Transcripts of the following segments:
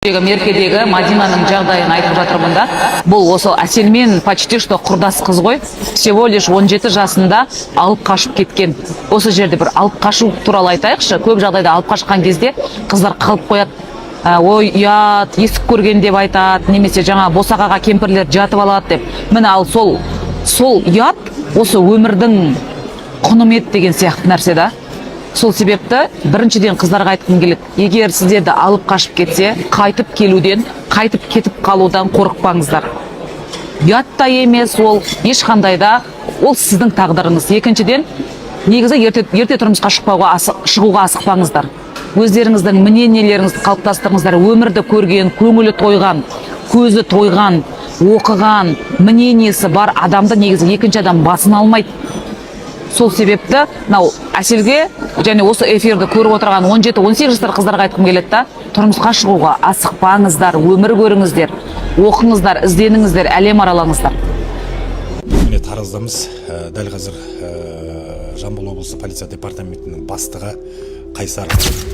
Меркедегі Мадинаның жағдайын айтып жатырмын да. Бұл осы Әселмен почти что құрдас қыз ғой. Всего лишь 17 жасында алып қашып кеткен. Осы жерде бір алып қашу туралы айтайықшы. Көп жағдайда алып қашқан кезде қыздар қалып қояды. Ой, ұят, есік көрген деп айтады, немесе жаңа босағаға кемпірлер жатып алады деп. Міне ал сол ұят осы өмірдің құнымет деген сияқты нәрсе да. Сол себепті біріншіден қыздарға айтқым келеді. Егер сіздерді алып қашып кетсе, қайтып келуден, қайтып кетіп қалудан қорықпаңыздар. Ұят та емес, ол ешқандай да, ол сіздің тағдырыңыз. Екіншіден, негізі ерте тұрмысқа шығуға асықпаңыздар. Өздеріңіздің мнениелеріңізді қалыптастырыңыздар. Өмірді көрген, көңілі тойған, көзі тойған, оқыған, мнениесі бар адамды негізі екінші адам басын алмайды. Сол себепті Әселге және осы эфирді көріп отырған 17-18 жастар қыздарға айтқым келеді да, тұрмысқа шығуға асықпаңыздар, өмір көріңіздер, оқыңыздар, ізденіңіздер, әлем аралаңыздар. Міне Тараздамыз, дәл қазір Жамбыл облысы полиция департаментінің бастығы Қайсар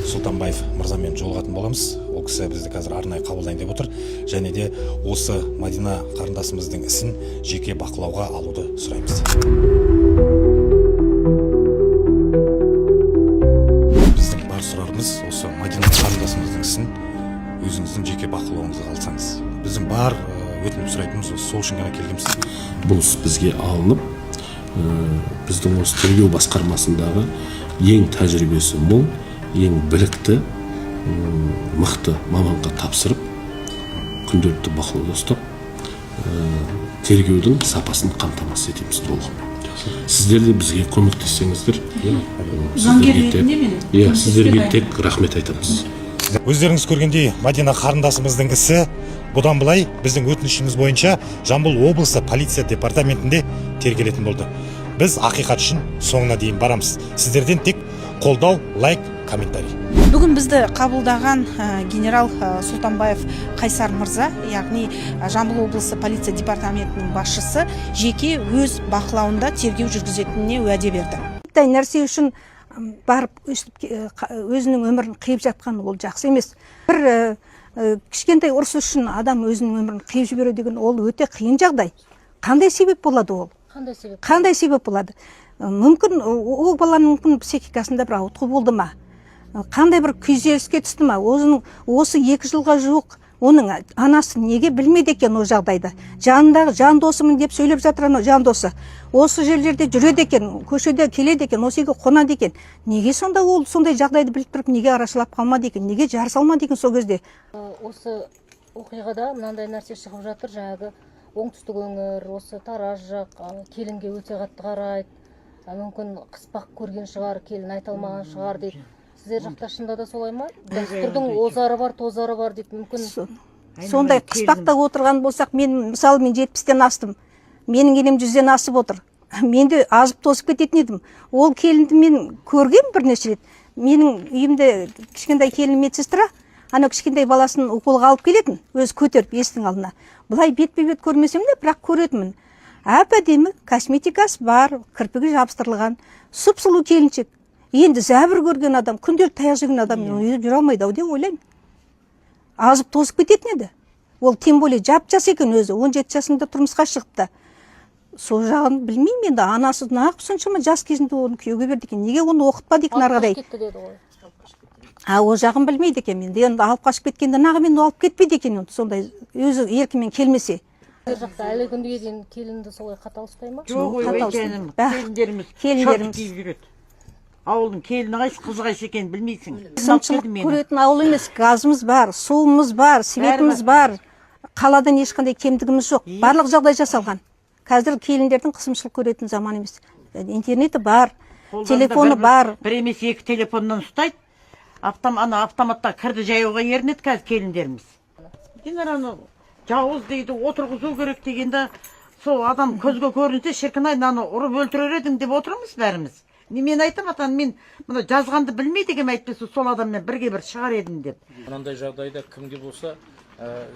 Сұлтанбаев мырзамен жолығатын боламыз. Ол кісі бізді қазір арнайы қабылдайын деп отыр, және де осы Мадина қарындасымыздың ісін жеке бақылауға алуды сұраймыз. Осы Мадина қарындасымыздың ісін өзіңіздің жеке бақылауыңызға алсаңыз. Біздің бар өтініп сұрайтынымыз сол үшін ғана келгенбіз. Бұл іс бізге алынып, біздің осы тергеу басқармасындағы ең тәжірибесі мол, ең білікті, мықты маманға тапсырып, күнделікті бақылауда ұстап, тергеудің сапасын қамтамасыз етеміз толығымен. Сіздер де бізге көмектессеңіздер, сіздерге тек рахмет айтамыз. Өздеріңіз көргендей, Мадина қарындасымыздың ісі бұдан былай біздің өтінішіміз бойынша Жамбыл облысы полиция департаментінде тергелетін болды. Біз ақиқат үшін соңына дейін барамыз. Сіздерден тек қолдау, лайк, комментарий. Бүгін бізді қабылдаған генерал Сұлтанбаев Қайсар мырза, яғни Жамбыл облысы полиция департаментінің басшысы, жеке өз бақылауында тергеу жүргізетініне уәде берді. Бұндай нәрсе үшін барып өзінің өмірін қиып жатқан ол жақсы емес. Бір кішкентай ұрыс үшін адам өзінің өмірін қиып жіберу деген ол өте қиын жағдай. Қандай себеп болады ол? Қандай себеп болады? Мүмкін ол баланың психикасында бір ауытқу болды ма? Қандай бір күйзеліске түсті ма? Осы 2 жылға жуық оның анасы неге білмейді екен ол жағдайды? Жанындағы жан досымын деп сөйлеп жатыр жан досы. Осы жерлерде жүреді екен, көшеде келеді екен, осы үйге қонады екен. Неге сонда ол сондай жағдайды біліп тұрып, неге арашалап қалмады екен? Неге жар салмады екен сол кезде? Осы оқиғада мынандай нәрсе шығып жатыр, жаңағы оңтүстік өңір, осы Тараз жақ келінге өте қатты қарайды. Мүмкін қыспақ көрген шығар, келін айта алмаған шығар дейді. Сіздер жақта шында да солай ма? Дәстүрдің озары бар, тозары бар деп мүмкін. Сондай қыспақта отырған болсақ, мысалы мен 70-тен астым. Менің енем 100-ден асып отыр. Мен де азып тозып кететін едім. Ол келінді мен көргем бірнеше рет. Менің үйімде кішкентай келін медсестра, ана кішкентай баласын уколға алып келетін, өзі көтеріп есіктің алдына. Бұлай бетпе-бет көрмесем де, бірақ көретінмін. Әп-әдемі косметикасы бар, кірпігі жабыстырылған, сұп-сұлу келіншек. Енді зәбір көрген адам, күндер таяқ жеген адам жүре алмайды ау деп ойлаймын. Азып тозып кететін еді. Ол тем более жап-жас екен өзі, 17 жасында тұрмысқа шығыпты. Сол жағын білмеймін енді, анасы нағып соншама жас кезінде оны күйеуге берді екен. Неге оны оқытпады екен ары қарай? Ол жағын білмейді екен мен. Енді алып қашып кеткенде нағымен алып кетпейді екен, сондай өзі еркімен келмесе. Жақта әлі күнге дейін келінді солай қатал ұстай ма? Жоқ, келіндеріміз шорт киіп жүреді. Ауылдың келіні қайсы, қызы қайсы екенін білмейсің. Сыншылық көретін ауыл емес, газымыз бар, суымыз бар, светіміз бар. Қаладан ешқандай кемдігіміз жоқ. Барлық жағдай жасалған. Қазір келіндердің қысымшылық көретін заман емес. Интернеті бар, телефоны бар. Бір емес 2 телефоннан ұстайды. Автоматта кірді жаюға ерінеді қазір келіндеріміз. Ана жауыз дейді, отырғызу керек дегенде, сол адам көзге көрінсе, шіркін-ай, ұрып өлтірер едің деп отырмыз бәріміз. Мен айтам, мен жазғанды білмейді екен, әйтпесе сол адаммен бірге бір шығар едім деп. Мынандай жағдайда кімде болса,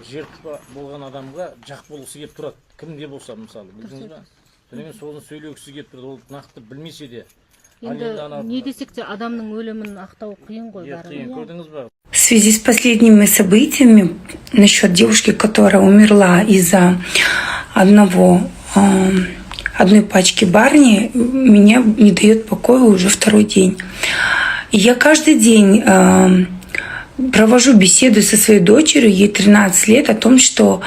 жертва болған адамға жақ болғысы келіп тұрады. Кімде болса, мысалы, білдіңіз ба? Сонымен соны сөйлегісі келіп тұрады, ол нақты білмесе де. Енді не десек те адамның өлімін ақтау қиын ғой бәрі. Қиын, көрдіңіз ба? связи с последними событиями насчет девушки, которая умерла из-за одной пачки барни, меня не дает покоя уже второй день. И я каждый день провожу беседу со своей дочерью, ей 13 лет, о том, что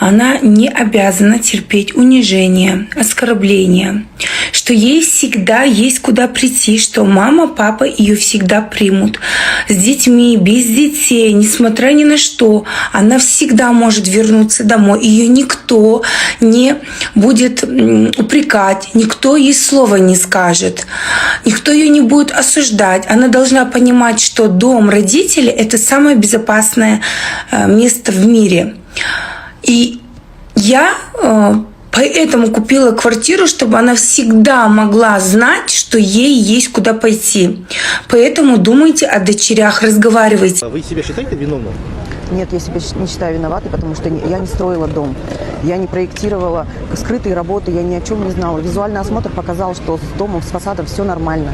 она не обязана терпеть унижение, оскорбления, что ей всегда есть куда прийти, что мама, папа ее всегда примут. С детьми, без детей, несмотря ни на что, она всегда может вернуться домой. Ее никто не будет упрекать, никто ей слова не скажет, никто ее не будет осуждать. Она должна понимать, что дом родителей – это самое безопасное место в мире. И я поэтому купила квартиру, чтобы она всегда могла знать, что ей есть куда пойти. Поэтому думайте о дочерях, разговаривайте. Вы себя считаете виновным? Нет, я себя не считаю виноватой, потому что я не строила дом. Я не проектировала скрытые работы, я ни о чем не знала. Визуальный осмотр показал, что с домом, с фасадом все нормально.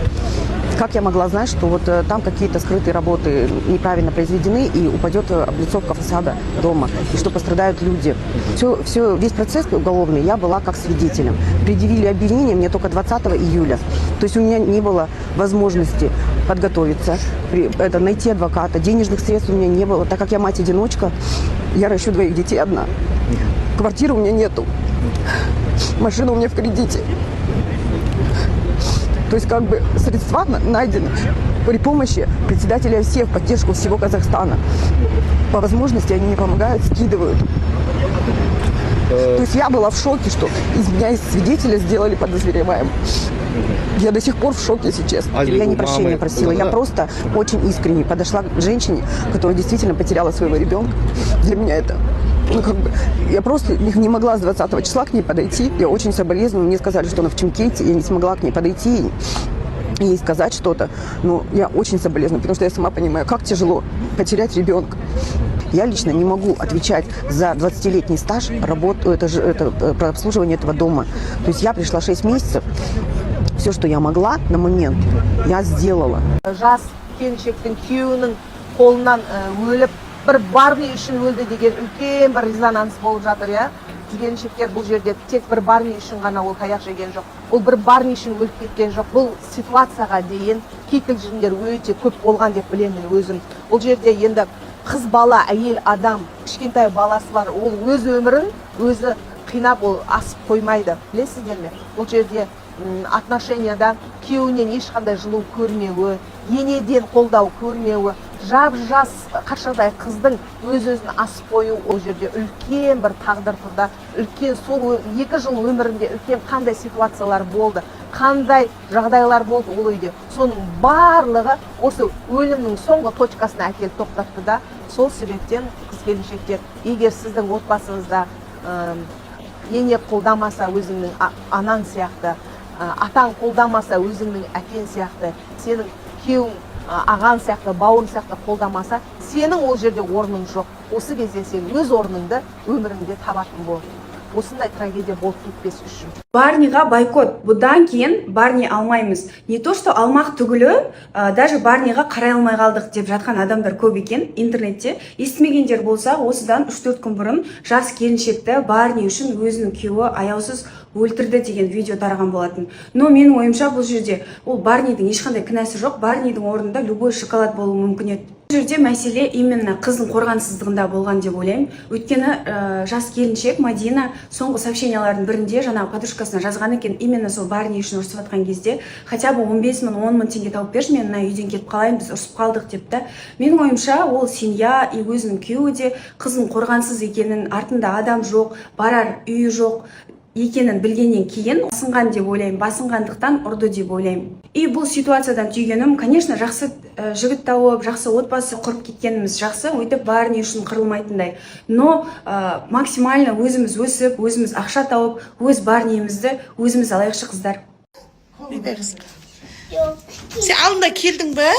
Как я могла знать, что вот там какие-то скрытые работы неправильно произведены и упадет облицовка фасада дома, и что пострадают люди? Весь процесс уголовный я была как свидетелем. Предъявили обвинение мне только 20 июля. То есть у меня не было возможности подготовиться, найти адвоката, денежных средств у меня не было. Так как я мать-одиночка, я ращу 2 детей одна. Квартиры у меня нету. Машина у меня в кредите. То есть как бы средства найдены при помощи председателя ОСЕ в поддержку всего Казахстана. По возможности они мне помогают, скидывают. То есть я была в шоке, что из меня из свидетеля сделали подозреваемым. Я до сих пор в шоке, если честно. Я не прощения просила, я просто очень искренне подошла к женщине, которая действительно потеряла своего ребенка. Для меня это... я просто не могла с 20 числа к ней подойти. Я очень соболезную. Мне сказали, что она в Чимкете. Я не смогла к ней подойти и ей сказать что-то. Но я очень соболезную, потому что я сама понимаю, как тяжело потерять ребенка. Я лично не могу отвечать за 20-летний стаж работы, про обслуживание этого дома. То есть я пришла 6 месяцев. Все, что я могла на момент, я сделала. Жас келіншектің күйеуінің қолынан өліп бір барни үшін өлді деген үлкен бір резонанс болып жатыр, иә. Келіншектер бұл жерде тек бір барни үшін ғана ол таяқ жеген жоқ. Ол бір барни үшін өліп кеткен жоқ. Бұл ситуацияға дейін кикілжіңдер өте көп болған деп білемін өзім. Бұл жерде енді қыз бала, әйел адам, кішкентай баласы бар, ол өз өмірін өзі қинап ол асып қоймайды. Білесіздер ме? Бұл жерде отношенияда күйеуінен ешқандай жылу көрмеуі, енеден қолдау көрмеуі, жап-жас қаршадай қыздың өз-өзін асып қою, ол жерде үлкен бір тағдыр тұрда, үлкен сол 2 жыл өмірінде үлкен қандай ситуациялар болды, қандай жағдайлар болды ол үйде. Соның барлығы осы өлімнің соңғы точкасына әкеліп тоқтатты да, сол себептен қыз-келіншектер, егер сіздің отбасыңызда ене қолдамаса өзіңнің анаң сияқты, атаң қолдамаса өзіңнің әкең сияқты, сенің күйеуің ағаң сияқты, бауырың сияқты қолдамаса, сенің ол жерде орның жоқ. Осы кезде сен өз орныңды өміріңде табатын бол. Осындай трагедия болып кетпес үшін. Барниға бойкот. Бұдан кейін барни алмаймыз. Не то, что алмақ түгілі, даже барниға қарай алмай қалдық деп жатқан адамдар көп екен интернетте. Естімегендер болса, осыдан 3-4 күн бұрын жас келіншекті барни үшін өзінің күйеуі аяусыз өлтірді деген видео тараған болатын. Но менің ойымша бұл жерде ол барнидің ешқандай кінәсі жоқ. Барнидің орнында любой шоколад болуы мүмкін еді. Бұл жерде мәселе именно қыздың қорғансыздығында болған деп ойлаймын. Өйткені жас келіншек Мадина соңғы сообщениялардың бірінде жаңағы подружкасына жазған екен, именно сол барни үшін ұрысып жатқан кезде хотя бы 15 мың, 10 мың теңге тауып берші, мен мына үйден кетіп қалайын, біз ұрысып қалдық деп та. Менің ойымша ол семья и өзінің күйеуі де қыздың қорғансыз екенін, артында адам жоқ, барар үйі жоқ екенін білгеннен кейін басынған деп ойлаймын, басынғандықтан ұрды деп ойлаймын. И бұл ситуациядан түйгенім, конечно, жақсы жігіт тауып, жақсы отбасы құрып кеткеніміз жақсы, өйтіп барни үшін қырылмайтындай. Но максимально өзіміз өсіп, өзіміз ақша тауып, өз барниімізді өзіміз алайықшы қыздар. Сен алдында келдің бе?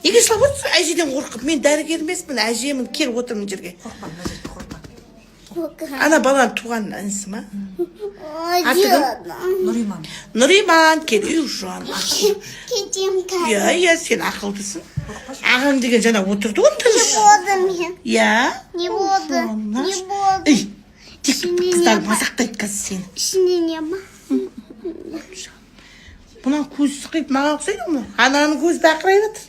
Неге жылап отырсың? Әжеден қорқып, мен дәрігер емеспін, әжемін, келіп отырмын жерге. Ана баланың туған інісі ма? Нұриман, кел, үй жуан. Иә, сен ақылдысың. ағаң деген жаңа отырды ғой тыныш. Мен. Иә. Не болды? Не болды? Ей, тек қыздар мазақтайды қазір сені. Ішінде не бар? Бұнан көзі қиып маған ұқсайды ғой. Ананың көзі бақырайып жатыр.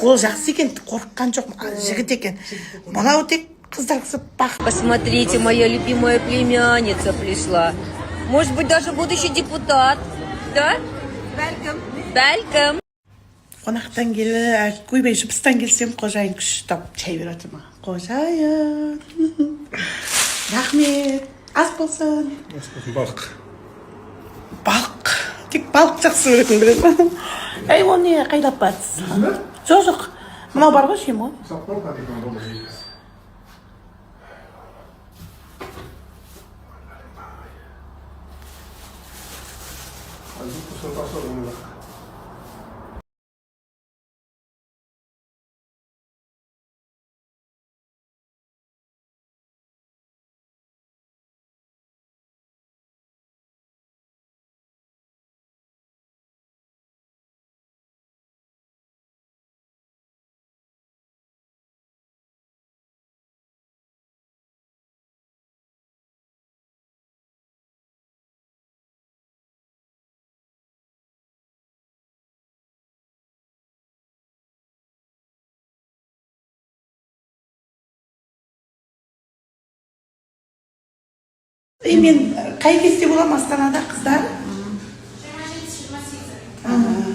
Ол жақсы екен, қорыққан жоқ, жігіт екен. Мынау тек қыздар қысып бақ. Посмотрите, моя любимая племянница пришла. Может быть, даже будущий депутат. Да? Бәлкім. Қонақтан келіп, көйбей жұмыстан келсем, қожайын күш тап шай беріп жатыр маған. Қожайын. Рахмет. Ас болсын. Балық. Балық. Тек балық жақсы көретін білем. Әй, оны не қайдап батсыз? Жоқ. Мынау бар ғой шем ғой. Мен қай кезде болам Астанада қыздар?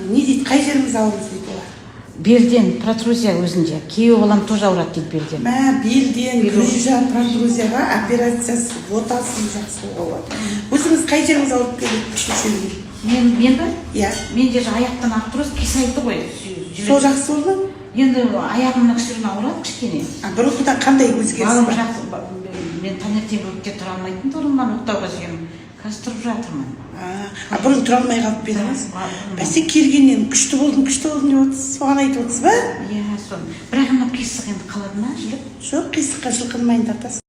Не дейді, қай жеріміз ауырмыз дейді олар? Белден, протрузия өзінде. Күйеу балам тоже ауырады дейді белден. Белден, грыжа, протрузияға операциясы, отасы жақсы болады. Өзіңіз қай жеріңіз ауырып келеді? Мен ба? Иә. Менде аяқтан артрос кесайды ғой. Сол жақсы болды? Енді аяғымның кішкене ауырады кішкене. Бұрынғыдан қандай өзгеріс бар? Мен таңертең өтте тұра алмайтын орнымнан ұйықтауға сүйемін. Қазір тұрып жатырмын. Бұрын тұра алмай қалып едіңіз? Бәсе келгеннен күшті болдым деп отырсыз, соған айтып отырсыз ба? Иә, соны. Бірақ мына қисық енді қалады ма, жүріп? Жоқ, қисыққа жылқының майын тартасыз.